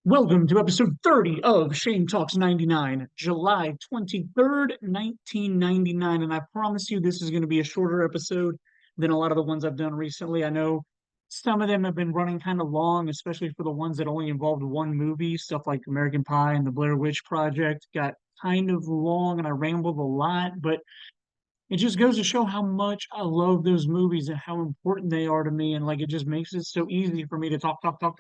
Welcome to episode 30 of Shane Talks 99, July 23rd, 1999. And I promise you, this is going to be a shorter episode than a lot of the ones I've done recently. I know some of them have been running kind of long, especially for the ones that only involved one movie. Stuff like American Pie and the Blair Witch Project got kind of long and I rambled a lot, but it just goes to show how much I love those movies and how important they are to me. And like it just makes it so easy for me to talk about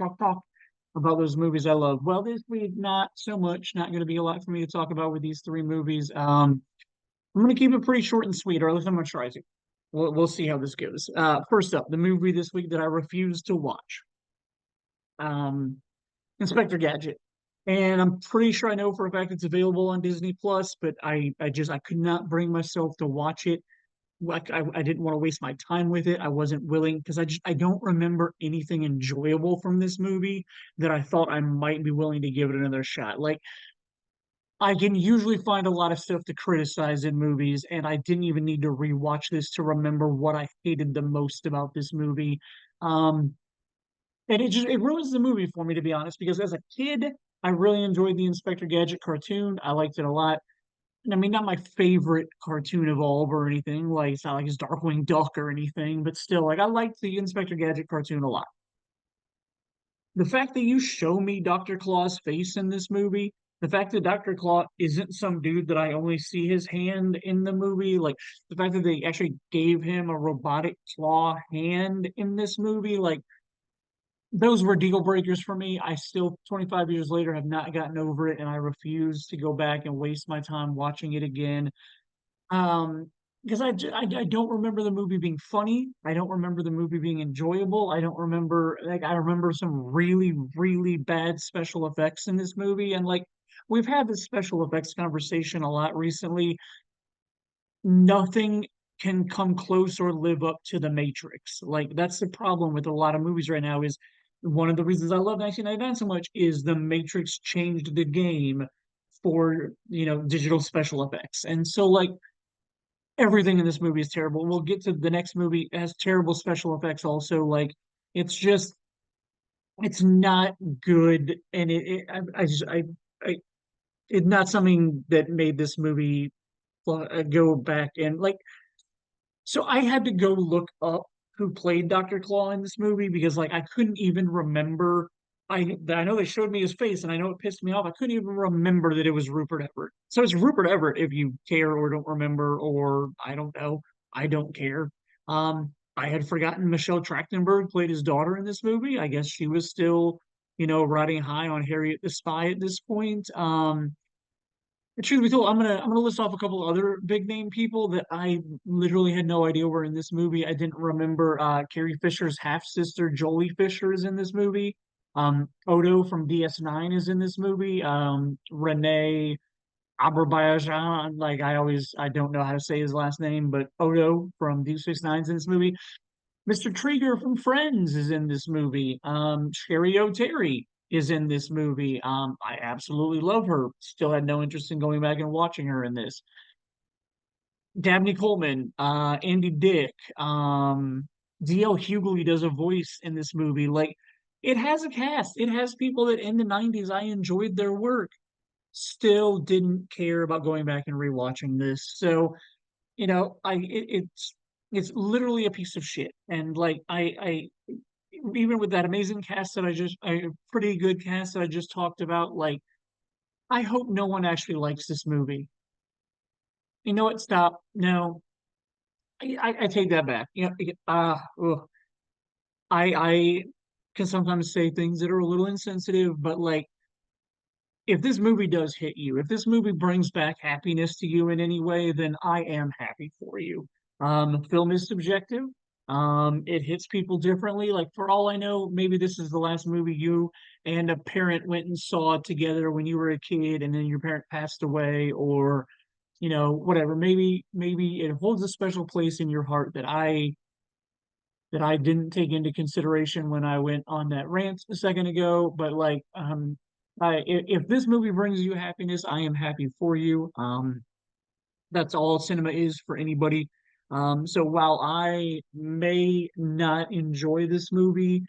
those movies I love. Well, this week, not so much, not going to be a lot for me to talk about with these three movies. I'm going to keep it pretty short and sweet, or at least I'm going to try to. We'll see how this goes. First up, the movie this week that I refuse to watch. Um, Inspector Gadget. And I'm pretty sure I know for a fact it's available on Disney Plus, but I could not bring myself to watch it. Like I didn't want to waste my time with it. I wasn't willing because I don't remember anything enjoyable from this movie that I thought I might be willing to give it another shot. Like I can usually find a lot of stuff to criticize in movies, and I didn't even need to rewatch this to remember what I hated the most about this movie. Um, and it ruins the movie for me, to be honest, because as a kid, I really enjoyed the Inspector Gadget cartoon. I liked it a lot. I mean, not my favorite cartoon of all or anything. Like it's not like it's Darkwing Duck or anything, but still, like I liked the Inspector Gadget cartoon a lot. The fact that you show me Dr. Claw's face in this movie, the fact that Dr. Claw isn't some dude that I only see his hand in the movie, like the fact that they actually gave him a robotic claw hand in this movie, like those were deal breakers for me. I still, 25 years later, have not gotten over it, and I refuse to go back and waste my time watching it again. Um, because I don't remember the movie being funny. I don't remember the movie being enjoyable. I don't remember like I remember some really bad special effects in this movie. And like we've had this special effects conversation a lot recently. Nothing can come close or live up to The Matrix. Like that's the problem with a lot of movies right now is one of the reasons I love 1999 so much is The Matrix changed the game for, digital special effects. And so like everything in this movie is terrible. We'll get to the next movie. It has terrible special effects also. Like it's just it's not good and I just I it's not something that made this movie go back and like so I had to go look up who played Dr. Claw in this movie because like I couldn't even remember. I know they showed me his face and I know it pissed me off. I couldn't even remember that it was Rupert Everett. So it's Rupert Everett if you care or don't remember or I don't know. I don't care. I had forgotten Michelle Trachtenberg played his daughter in this movie. I guess she was still, riding high on Harriet the Spy at this point. Truth be told, I'm gonna list off a couple other big name people that I literally had no idea were in this movie. I didn't remember Carrie Fisher's half sister Jolie Fisher is in this movie. Odo from DS9 is in this movie. Renee Aberbajan, like I don't know how to say his last name, but Odo from Deep Space Nine is in this movie. Mr. Trigger from Friends is in this movie. Sherry O'Terry is in this movie. I absolutely love her. Still had no interest in going back and watching her in this. Dabney Coleman, Andy Dick, D.L. Hughley does a voice in this movie. Like, it has a cast. It has people that in the 90s I enjoyed their work. Still didn't care about going back and rewatching this. So, it's literally a piece of shit. And like I even with that amazing cast that a pretty good cast that I just talked about, like I hope no one actually likes this movie. You know what? Stop. No, I take that back. I can sometimes say things that are a little insensitive, but like if this movie does hit you, if this movie brings back happiness to you in any way, then I am happy for you. Film is subjective. It hits people differently. Like for all I know, maybe this is the last movie you and a parent went and saw together when you were a kid, and then your parent passed away, or whatever. Maybe it holds a special place in your heart that I didn't take into consideration when I went on that rant a second ago. But like, if this movie brings you happiness, I am happy for you. That's all cinema is for anybody. So while I may not enjoy this movie,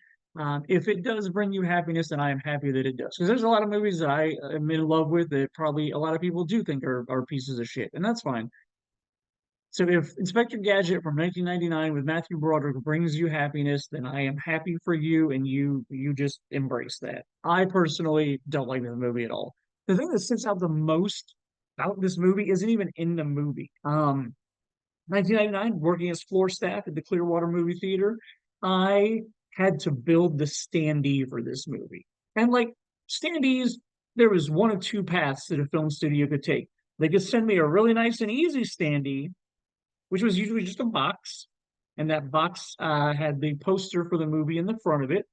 If it does bring you happiness, then I am happy that it does. Because there's a lot of movies that I am in love with that probably a lot of people do think are pieces of shit, and that's fine. So if Inspector Gadget from 1999 with Matthew Broderick brings you happiness, then I am happy for you, and you just embrace that. I personally don't like this movie at all. The thing that sticks out the most about this movie isn't even in the movie. 1999, working as floor staff at the Clearwater Movie Theater, I had to build the standee for this movie. And like standees, there was one of two paths that a film studio could take. They could send me a really nice and easy standee, which was usually just a box, and that box had the poster for the movie in the front of it.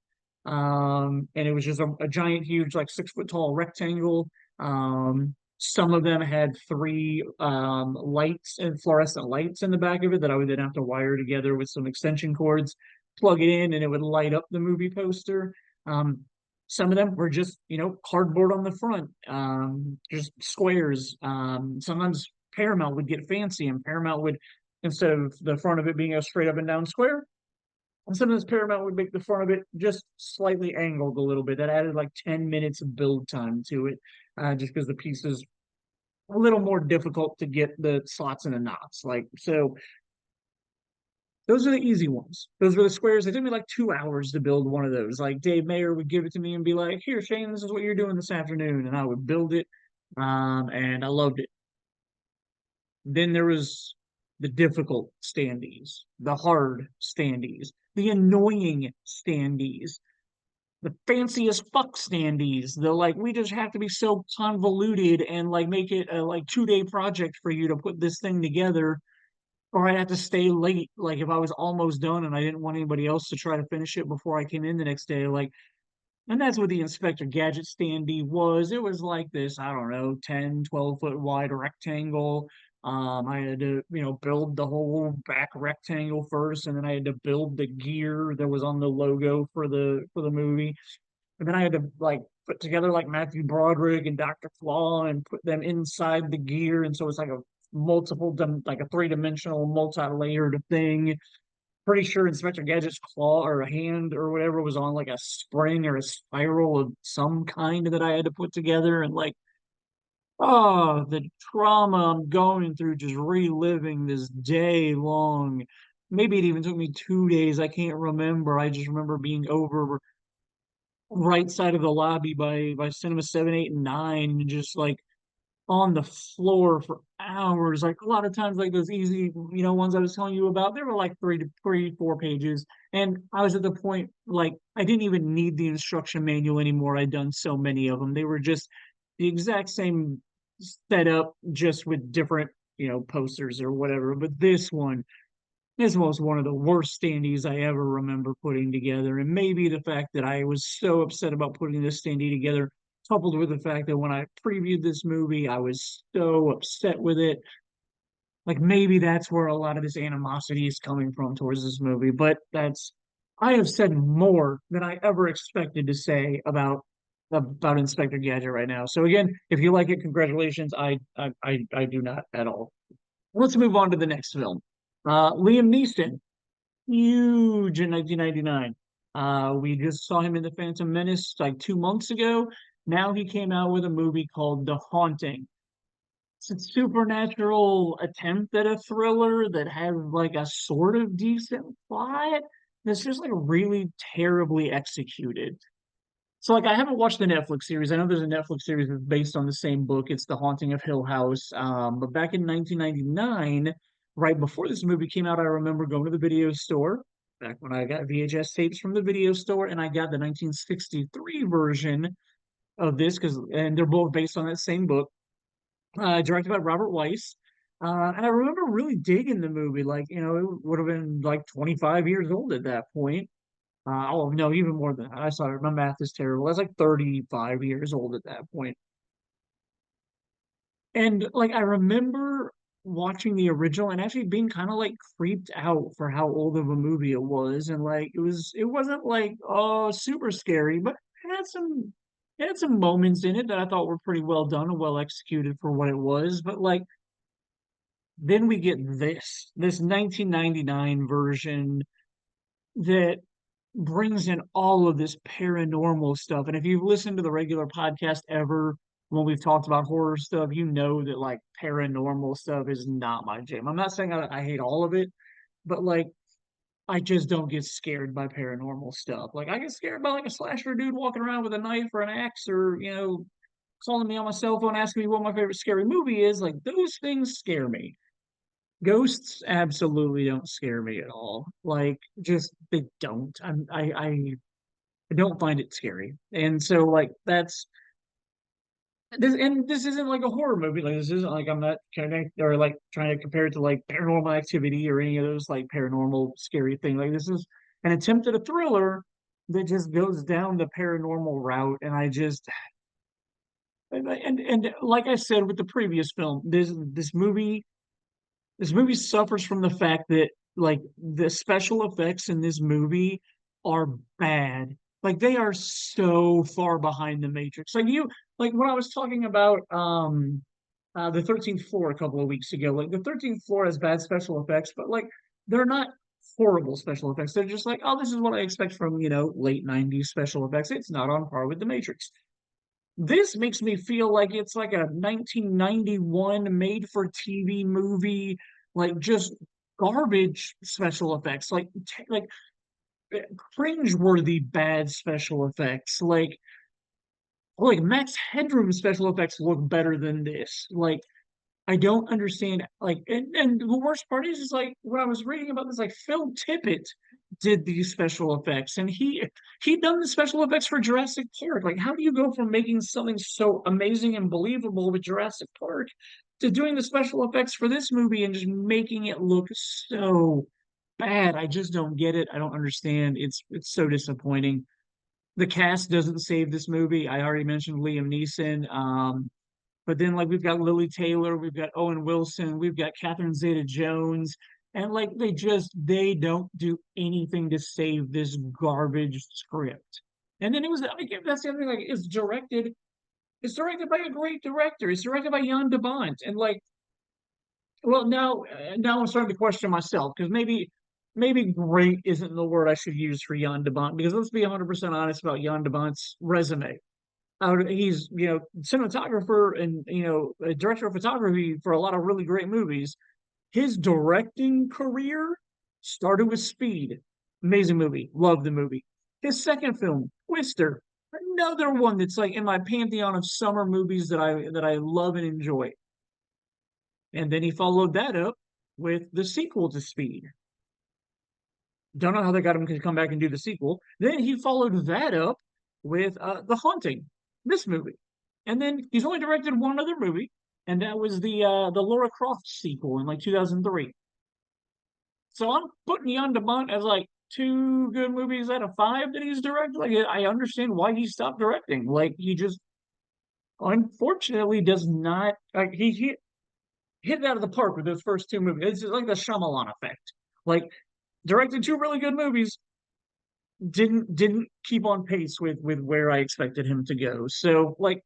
And it was just a giant, huge, like 6 foot tall rectangle. Some of them had three lights and fluorescent lights in the back of it that I would then have to wire together with some extension cords, plug it in, and it would light up the movie poster. Um, some of them were just, cardboard on the front, just squares. Sometimes Paramount would get fancy, and Paramount would, instead of the front of it being a straight up and down square, and sometimes Paramount would make the front of it just slightly angled a little bit. That added like 10 minutes of build time to it, just because the piece is a little more difficult to get the slots and the knots. Like, so those are the easy ones. Those were the squares. It took me like 2 hours to build one of those. Like Dave Mayer would give it to me and be like, "Here, Shane, this is what you're doing this afternoon," and I would build it, and I loved it. Then there was the difficult standees, the hard standees, the annoying standees, the fancy as fuck standees. The like, we just have to be so convoluted and like make it a like 2 day project for you to put this thing together, or I'd have to stay late. Like if I was almost done and I didn't want anybody else to try to finish it before I came in the next day, like, and that's what the Inspector Gadget standee was. It was like this, I don't know, 10, 12 foot wide rectangle. I had to, build the whole back rectangle first, and then I had to build the gear that was on the logo for the movie. And then I had to like put together like Matthew Broderick and Dr. Claw and put them inside the gear. And so it's like a like a three-dimensional multi-layered thing. Pretty sure Inspector Gadget's claw or a hand or whatever was on like a spring or a spiral of some kind that I had to put together. And like, oh, the trauma I'm going through just reliving this day long. Maybe it even took me 2 days. I can't remember. I just remember being over right side of the lobby by cinema 7, 8, and 9, and just like on the floor for hours. Like a lot of times, like those easy, ones I was telling you about, they were like 4 pages. And I was at the point like I didn't even need the instruction manual anymore. I'd done so many of them. They were just the exact same setup, just with different, posters or whatever. But this was one of the worst standees I ever remember putting together. And maybe the fact that I was so upset about putting this standee together, coupled with the fact that when I previewed this movie, I was so upset with it. Like maybe that's where a lot of this animosity is coming from towards this movie. But I have said more than I ever expected to say about Inspector Gadget right now. So again, if you like it, congratulations. I do not at all. Let's move on to the next film. Liam Neeson, huge in 1999. We just saw him in The Phantom Menace like 2 months ago. Now he came out with a movie called The Haunting. It's a supernatural attempt at a thriller that has like a sort of decent plot. That's just like really terribly executed. So like I haven't watched the Netflix series. I know there's a Netflix series that's based on the same book. It's The Haunting of Hill House. But back in 1999, right before this movie came out, I remember going to the video store back when I got VHS tapes from the video store, and I got the 1963 version of this and they're both based on that same book, directed by Robert Weiss. And I remember really digging the movie. Like, it would have been like 25 years old at that point. Oh no, even more than that. I saw it. My math is terrible. I was like 35 years old at that point. And like I remember watching the original and actually being kind of like creeped out for how old of a movie it was. And like it wasn't like super scary, but it had some moments in it that I thought were pretty well done and well executed for what it was. But like then we get this 1999 version that brings in all of this paranormal stuff. And if you've listened to the regular podcast ever, when we've talked about horror stuff, you know that like paranormal stuff is not my jam. I'm not saying I hate all of it, but like I just don't get scared by paranormal stuff. Like I get scared by like a slasher dude walking around with a knife or an axe, or calling me on my cell phone asking me what my favorite scary movie is. Like those things scare me. Ghosts absolutely don't scare me at all. Like just they don't. I don't find it scary. And so like that's this, and this isn't like a horror movie. Like this isn't like I'm not connect or like trying to compare it to like Paranormal Activity or any of those like paranormal scary thing. Like this is an attempt at a thriller that just goes down the paranormal route, and I just and like I said with the previous film, this movie suffers from the fact that like the special effects in this movie are bad. Like they are so far behind the Matrix. Like when I was talking about the 13th floor a couple of weeks ago, like the 13th floor has bad special effects, but like they're not horrible special effects. They're just like, oh, this is what I expect from, late 90s special effects. It's not on par with the Matrix. This makes me feel like it's like a 1991 made for TV movie, like just garbage special effects, like cringe-worthy bad special effects. Like Max Headroom special effects look better than this. Like I don't understand. And the worst part is like when I was reading about this, like Phil Tippett did these special effects, and he done the special effects for Jurassic Park. Like, how do you go from making something so amazing and believable with Jurassic Park to doing the special effects for this movie and just making it look so bad? I just don't get it. I don't understand. It's so disappointing. The cast doesn't save this movie. I already mentioned Liam Neeson. But then like we've got Lily Taylor, we've got Owen Wilson, we've got Catherine Zeta-Jones, and like they don't do anything to save this garbage script. And then it was like that's the other thing, like it's directed by a great director. It's directed by Jan de Bont. And like well now I'm starting to question myself because maybe great isn't the word I should use for Jan de Bont, because let's be 100% honest about Jan de Bont's resume. He's cinematographer and a director of photography for a lot of really great movies. His directing career started with Speed, amazing movie, love the movie. His second film, Twister, another one that's like in my pantheon of summer movies that I love and enjoy. And then he followed that up with the sequel to Speed. Don't know how they got him to come back and do the sequel. Then he followed that up with The Haunting, this movie. And then he's only directed one other movie, and that was the Laura Croft sequel in like 2003. So I'm putting Jan de Bont as like two good movies out of five that he's directed. Like I understand why he stopped directing. Like he just unfortunately does not like he hit it out of the park with those first two movies. It's just like the Shyamalan effect. Like directed two really good movies, didn't keep on pace with where I expected him to go. So like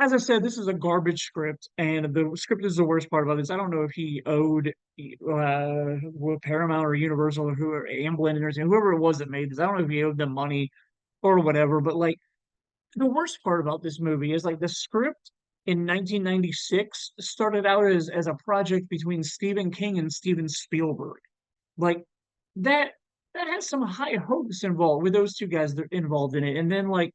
as I said, this is a garbage script, and the script is the worst part about this. I don't know if he owed Paramount or Universal or whoever, Amblin or whoever it was that made this. I don't know if he owed them money or whatever, but like the worst part about this movie is like the script in 1996 started out as a project between Stephen King and Steven Spielberg. Like that that has some high hopes involved with those two guys that are involved in it. And then like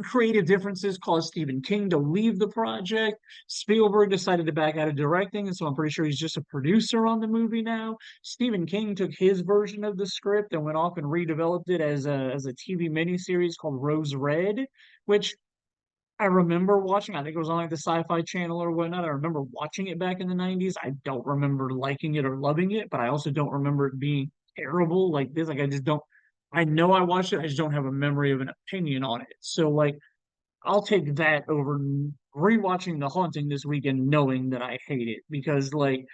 creative differences caused Stephen King to leave the project. Spielberg decided to back out of directing, and so I'm pretty sure he's just a producer on the movie now. Stephen King took his version of the script and went off and redeveloped it as a TV miniseries called Rose Red, which I remember watching. I think it was on like the Sci-Fi Channel or whatnot. I remember watching it back in the 90s. I don't remember liking it or loving it, but I also don't remember it being terrible like this. Like I just don't. I know I watched it. I just don't have a memory of an opinion on it. So like I'll take that over rewatching The Haunting this weekend, knowing that I hate it because like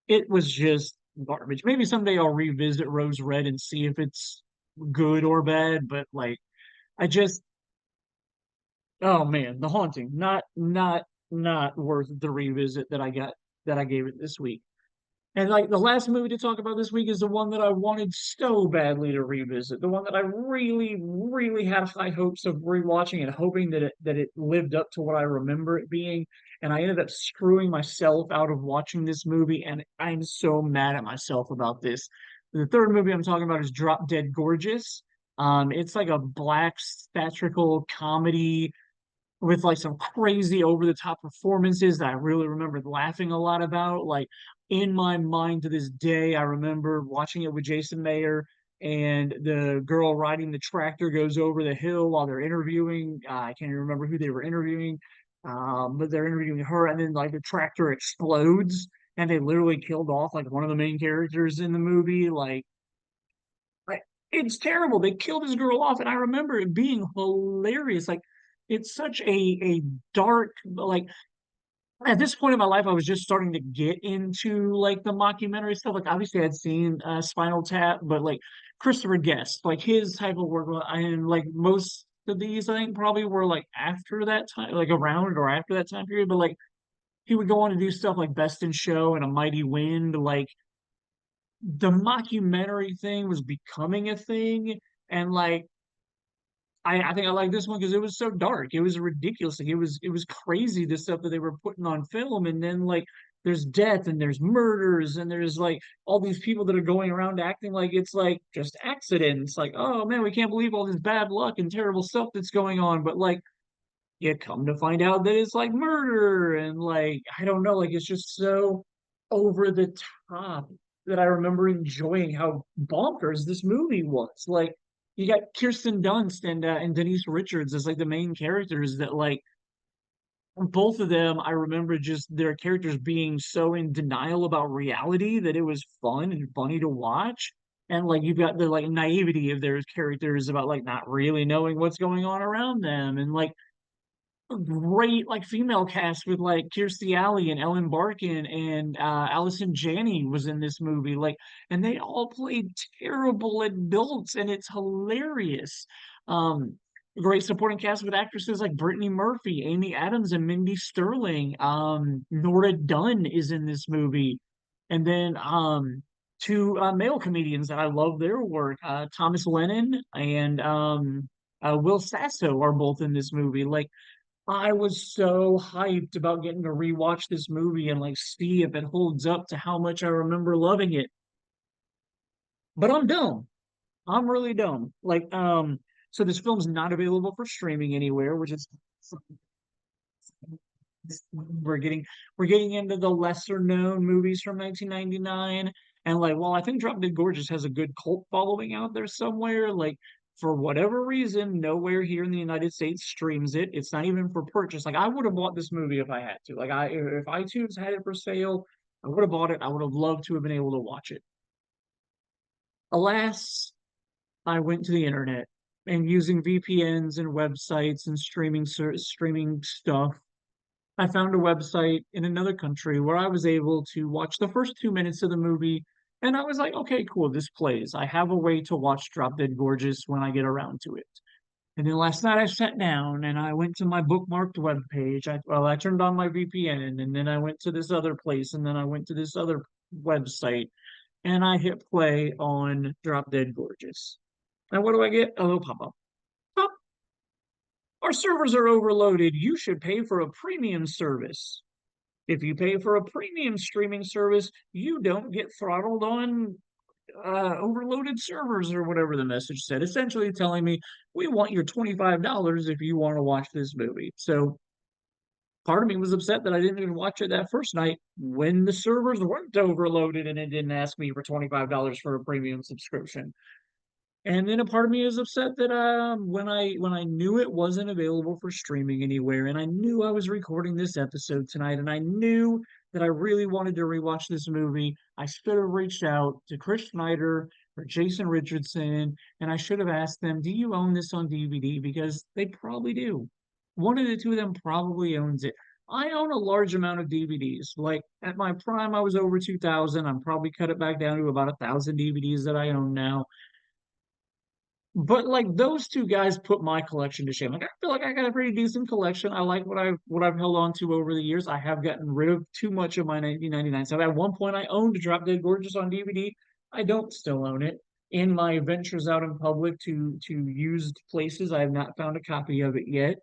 it was just garbage. Maybe someday I'll revisit Rose Red and see if it's good or bad. But like I just oh man, The Haunting, not worth the revisit that I gave it this week. And like the last movie to talk about this week is the one that I wanted so badly to revisit, the one that I really, really had high hopes of rewatching and hoping that it lived up to what I remember it being. And I ended up screwing myself out of watching this movie, and I'm so mad at myself about this. The third movie I'm talking about is Drop Dead Gorgeous. It's like a black satirical comedy with like some crazy over the top performances that I really remember laughing a lot about. Like in my mind to this day, I remember watching it with Jason Mayer, and the girl riding the tractor goes over the hill while they're interviewing. I can't even remember who they were interviewing, but they're interviewing her, and then like the tractor explodes, and they literally killed off like one of the main characters in the movie. Like, it's terrible. They killed this girl off, and I remember it being hilarious. Like, it's such a dark, like at this point in my life, I was just starting to get into like the mockumentary stuff. Like, obviously, I'd seen Spinal Tap, but like Christopher Guest, like his type of work, and like most of these, I think probably were like after that time, like around or after that time period. But like he would go on to do stuff like Best in Show and A Mighty Wind. Like the mockumentary thing was becoming a thing, and like I think I like this one because it was so dark. It was ridiculous. Like it was crazy the stuff that they were putting on film, and then like there's death and there's murders and there's like all these people that are going around acting like it's like just accidents. Like, oh man, we can't believe all this bad luck and terrible stuff that's going on. But like you come to find out that it's like murder and like I don't know, like it's just so over the top that I remember enjoying how bonkers this movie was. Like you got Kirsten Dunst and Denise Richards as like the main characters that like both of them I remember just their characters being so in denial about reality that it was fun and funny to watch. And like you've got the like naivety of their characters about like not really knowing what's going on around them and like great like female cast with like Kirstie Alley and Ellen Barkin and Allison Janney was in this movie. Like, and they all played terrible adults, and it's hilarious. Um, Great supporting cast with actresses like Brittany Murphy, Amy Adams, and Mindy Sterling. Nora Dunn is in this movie, and then two male comedians that I love their work. Thomas Lennon and Will Sasso are both in this movie. Like I was so hyped about getting to rewatch this movie and like see if it holds up to how much I remember loving it. But I'm dumb. I'm really dumb. So this film's not available for streaming anywhere, which is we're getting we're getting into the lesser known movies from 1999. And like, well, I think Drop Dead Gorgeous has a good cult following out there somewhere. Like, for whatever reason, nowhere here in the United States streams it. It's not even for purchase. Like, I would have bought this movie if I had to. Like, if iTunes had it for sale, I would have bought it. I would have loved to have been able to watch it. Alas, I went to the internet and using VPNs and websites and streaming stuff I found a website in another country where I was able to watch the first 2 minutes of the movie, and I was like, okay, cool, this plays. I have a way to watch Drop Dead Gorgeous when I get around to it. And then last night I sat down and I went to my bookmarked web page. I turned on my VPN and then I went to this other place and then I went to this other website and I hit play on Drop Dead Gorgeous. And what do I get? A little pop-up. Our servers are overloaded. You should pay for a premium service. If you pay for a premium streaming service, you don't get throttled on overloaded servers or whatever the message said. Essentially telling me we want your $25 if you want to watch this movie. So part of me was upset that I didn't even watch it that first night when the servers weren't overloaded and it didn't ask me for $25 for a premium subscription. And then a part of me is upset that when I knew it wasn't available for streaming anywhere, and I knew I was recording this episode tonight, and I knew that I really wanted to rewatch this movie, I should have reached out to Chris Schneider or Jason Richardson, and I should have asked them, "Do you own this on DVD?" Because they probably do. One of the two of them probably owns it. I own a large amount of DVDs. Like at my prime, I was over 2,000. I'm probably cut it back down to about 1,000 DVDs that I own now But like those two guys put my collection to shame. Like I feel like I got a pretty decent collection. I like what I've held on to over the years. I have gotten rid of too much of my 1999 stuff. At one point, I owned Drop Dead Gorgeous on DVD. I don't still own it. In my ventures out in public to used places, I have not found a copy of it yet.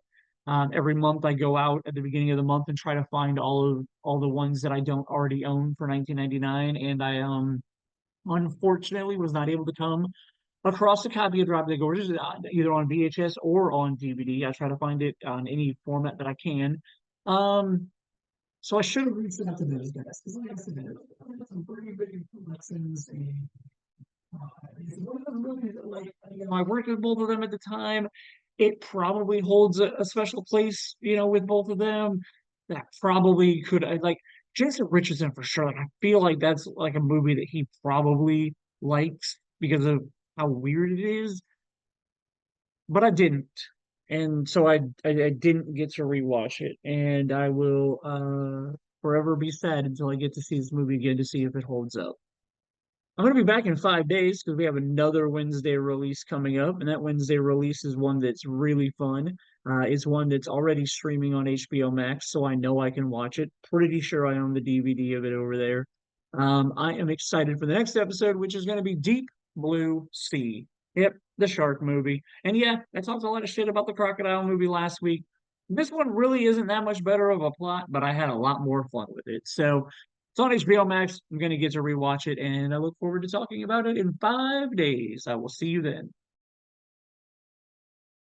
Every month, I go out at the beginning of the month and try to find all the ones that I don't already own for 1999, and I unfortunately was not able to come across a copy of Drop Dead Gorgeous, either on VHS or on DVD. I try to find it on any format that I can. Um, so I should have reached out to those guys because, like I said, some pretty big collections. And one of those movies that, like, I worked with both of them at the time. It probably holds a special place, with both of them. That probably could, like, Jason Richardson for sure. Like, I feel like that's like a movie that he probably likes because of how weird it is, but I didn't. And so I didn't get to rewatch it. And I will forever be sad until I get to see this movie again to see if it holds up. I'm going to be back in 5 days because we have another Wednesday release coming up, and that Wednesday release is one that's really fun. It's one that's already streaming on HBO Max, so I know I can watch it. Pretty sure I own the DVD of it over there. I am excited for the next episode, which is going to be Deep Blue Sea. Yep, the shark movie. And yeah, I talked a lot of shit about the crocodile movie last week. This one really isn't that much better of a plot, but I had a lot more fun with it. So it's on HBO Max. I'm going to get to rewatch it, and I look forward to talking about it in 5 days. I will see you then.